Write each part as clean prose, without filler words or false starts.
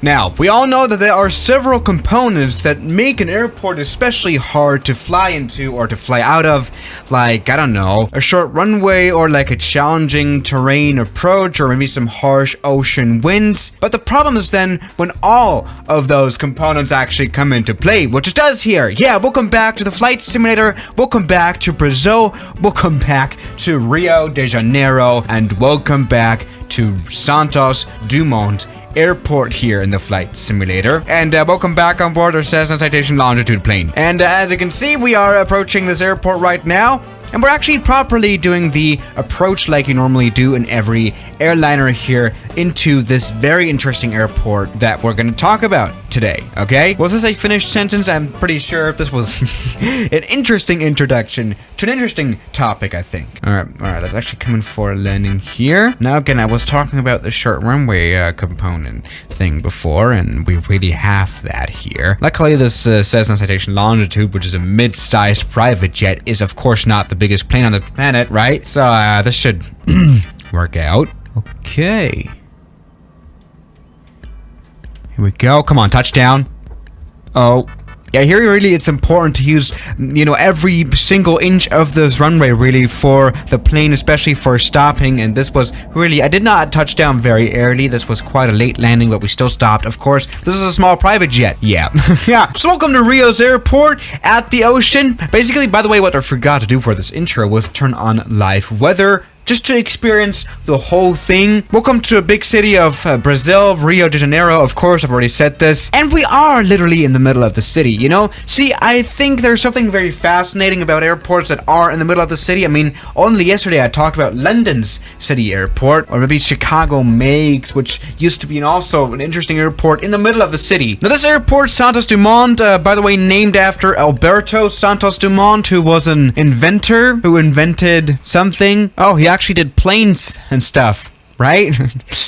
Now, we all know that there are several components that make an airport especially hard to fly into or to fly out of, like, I don't know, a short runway or like a challenging terrain approach or maybe some harsh ocean winds. But the problem is then when all of those components actually come into play, which it does here. Yeah, welcome back to the flight simulator, welcome back to Brazil, welcome back to Rio de Janeiro, and welcome back to Santos Dumont Airport here in the flight simulator. And welcome back on board our Cessna Citation Longitude plane. And as you can see, we are approaching this airport right now. And we're actually properly doing the approach like you normally do in every airliner here into this very interesting airport that we're going to talk about today, okay? Was this a finished sentence? I'm pretty sure this was an interesting introduction to an interesting topic, I think. All right, let's actually come in for a landing here. Now, again, I was talking about the short runway component thing before, and we really have that here. Luckily, this Cessna Citation Longitude, which is a mid-sized private jet, is of course not the biggest plane on the planet, right? So this should work out. Okay. Here we go. Come on, touchdown. Oh. Yeah, here really it's important to use, you know, every single inch of this runway really for the plane, especially for stopping. And this was really, I did not touch down very early. This was quite a late landing, but we still stopped. Of course, this is a small private jet. Yeah. Yeah. So welcome to Rio's airport at the ocean. Basically, by the way, what I forgot to do for this intro was turn on live weather, just to experience the whole thing. Welcome to a big city of Brazil, Rio de Janeiro, of course, I've already said this. And we are literally in the middle of the city, you know? See, I think there's something very fascinating about airports that are in the middle of the city. I mean, only yesterday I talked about London's city airport, or maybe Chicago Meigs, which used to be also an interesting airport in the middle of the city. Now, this airport, Santos Dumont, by the way, named after Alberto Santos Dumont, who was an inventor, who invented something. Oh, he actually did planes and stuff, right?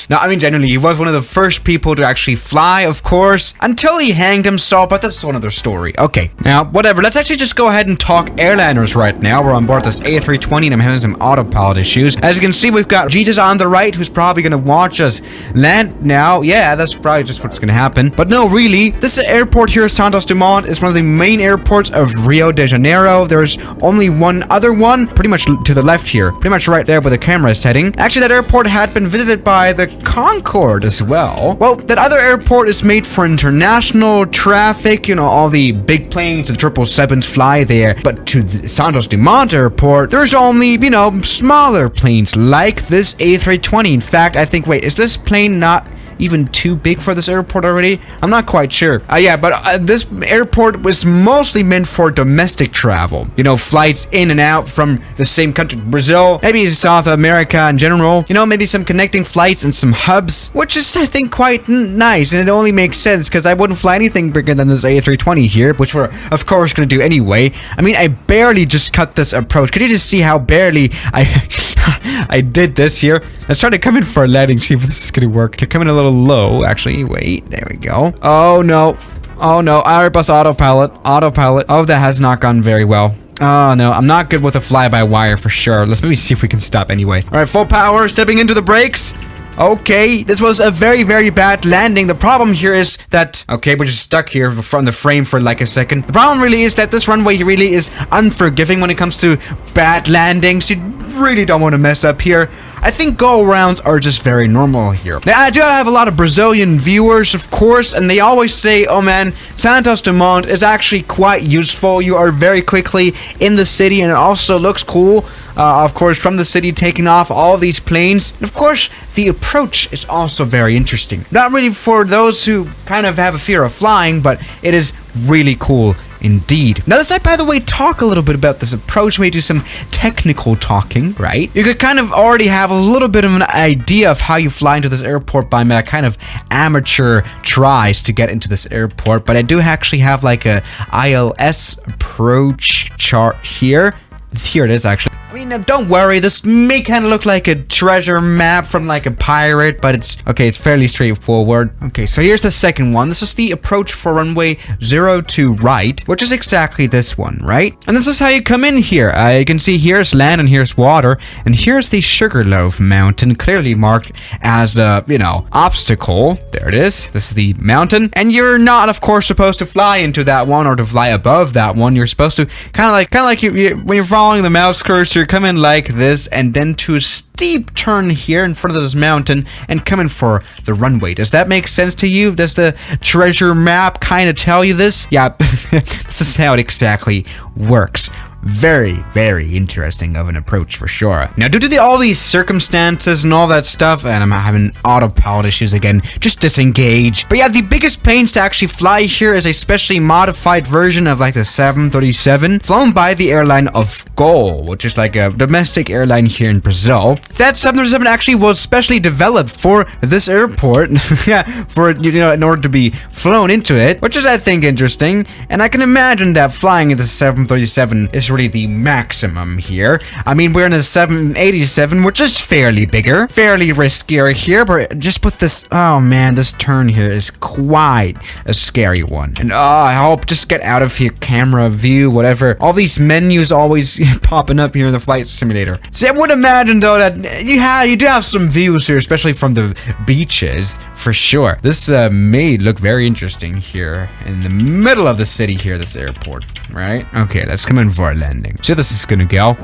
No, I mean, generally, he was one of the first people to actually fly, of course, until he hanged himself, but that's another story. Okay, now, whatever. Let's actually just go ahead and talk airliners right now. We're on board this A320, and I'm having some autopilot issues. As you can see, we've got Jesus on the right, who's probably going to watch us land now. Yeah, that's probably just what's going to happen. But no, really, this airport here, Santos Dumont, is one of the main airports of Rio de Janeiro. There's only one other one, pretty much to the left here, pretty much right there where the camera is heading. Actually, that airport had been visited by the Concorde as well. Well, that other airport is made for international traffic, you know, all the big planes, the 777s fly there. But to the Santos Dumont airport, there's only, you know, smaller planes like this A320. In fact, I think, wait, is this plane not even too big for this airport already? I'm not quite sure. Yeah, but this airport was mostly meant for domestic travel. You know, flights in and out from the same country, Brazil, maybe South America in general. You know, maybe some connecting flights and some hubs, which is, I think, quite nice. And it only makes sense because I wouldn't fly anything bigger than this A320 here, which we're, of course, going to do anyway. I mean, I barely just cut this approach. Could you just see how barely I did this here? Let's try to come in for a landing, see if this is going to work. You're coming a little low, actually. Wait, there we go. Oh, no. Oh, no. Airbus autopilot. Autopilot. Oh, that has not gone very well. Oh, no. I'm not good with a fly-by-wire for sure. Let's maybe see if we can stop anyway. All right, full power. Stepping into the brakes. Okay, this was a very, very bad landing. The problem here is that, okay, we're just stuck here from the frame for like a second. The problem really is that this runway really is unforgiving when it comes to bad landings. You really don't want to mess up here. I think go-arounds are just very normal here. Now, I do have a lot of Brazilian viewers, of course, and they always say, oh man, Santos Dumont is actually quite useful. You are very quickly in the city, and it also looks cool. Of course, from the city, taking off all these planes. And of course, the approach is also very interesting. Not really for those who kind of have a fear of flying, but it is really cool indeed. Now, let's, by the way, talk a little bit about this approach. Maybe do some technical talking, right? You could kind of already have a little bit of an idea of how you fly into this airport by my kind of amateur tries to get into this airport, but I do actually have like a ILS approach chart here. Here it is, actually. I mean, don't worry, this may kind of look like a treasure map from like a pirate, but it's fairly straightforward. Okay, so here's the second one. This is the approach for runway 02 right, which is exactly this one, right? And this is how you come in here. You can see here's land and here's water, and here's the Sugarloaf Mountain, clearly marked as a, obstacle. There it is. This is the mountain, and you're not, of course, supposed to fly into that one or to fly above that one. You're supposed to kind of like when you're following the mouse cursor, come in like this, and then to a steep turn here in front of this mountain and come in for the runway. Does that make sense to you? Does the treasure map kind of tell you this? Yeah, this is how it exactly works. Very, very interesting of an approach for sure. Now, due to all these circumstances and all that stuff, and I'm having autopilot issues again, just disengage. But yeah, the biggest planes to actually fly here is a specially modified version of like the 737, flown by the airline of Gol, which is like a domestic airline here in Brazil. That 737 actually was specially developed for this airport, yeah, for in order to be flown into it, which is I think interesting. And I can imagine that flying into the 737 is really the maximum here. I mean, we're in a 787, which is fairly bigger, fairly riskier here, but just with this, oh man, this turn here is quite a scary one. And I hope just get out of here, camera view, whatever. All these menus always popping up here in the flight simulator. See, I would imagine though that you do have some views here, especially from the beaches, for sure. This may look very interesting here in the middle of the city here, this airport, right? Okay, let's come in for a landing. So this is gonna go.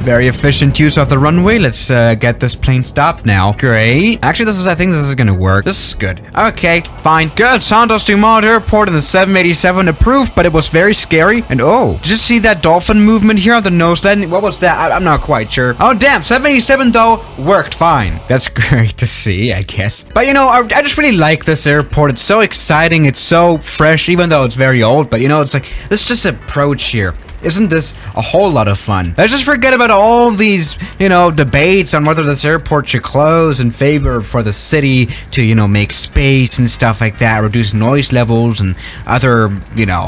Very efficient use of the runway. Let's get this plane stopped now. Great. Actually, I think this is gonna work. This is good. Okay, fine. Good. Santos Dumont Airport in the 787 approved, but it was very scary. And oh, did you see that dolphin movement here on the nose landing? What was that? I'm not quite sure. Oh, damn. 787 though worked fine. That's great to see, I guess. But I just really like this airport. It's so exciting. It's so fresh, even though it's very old. But it's like this just approach here. Isn't this a whole lot of fun? Let's just forget about all these, debates on whether this airport should close in favor for the city to, make space and stuff like that, reduce noise levels and other,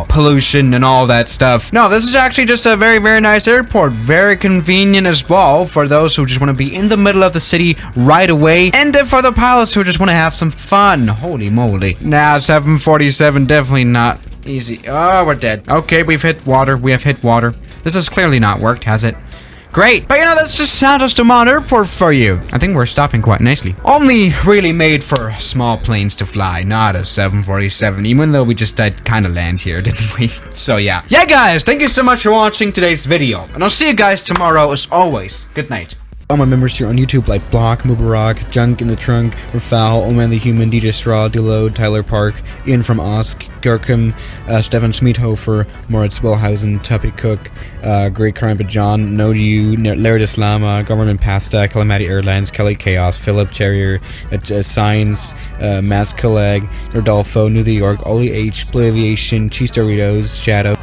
pollution and all that stuff. No, this is actually just a very, very nice airport. Very convenient as well for those who just want to be in the middle of the city right away. And for the pilots who just want to have some fun. Holy moly. Nah, 747 definitely not easy. Oh, we're dead. Okay, we've hit water. We have hit water. This has clearly not worked, has it? Great. But that's just Santos Dumont Airport for you. I think we're stopping quite nicely. Only really made for small planes to fly, not a 747, even though we just did kind of land here, didn't we? So yeah. Yeah, guys, thank you so much for watching today's video. And I'll see you guys tomorrow as always. Good night. All my members here on YouTube like Block, Mubarak, Junk in the Trunk, Rafal, Oman the Human, DJ Straw, Deload, Tyler Park, Ian from Osk, Gurkham, Stefan Smeethofer, Moritz Wellhausen, Tuppy Cook, Great Karamba John, No You, Laird Islama, Government Pasta, Calamity Airlines, Kelly Chaos, Philip Terrier, Science, Mas Kaleg, Rodolfo, New York, Ollie H, Blue Aviation, Cheese Doritos, Shadow.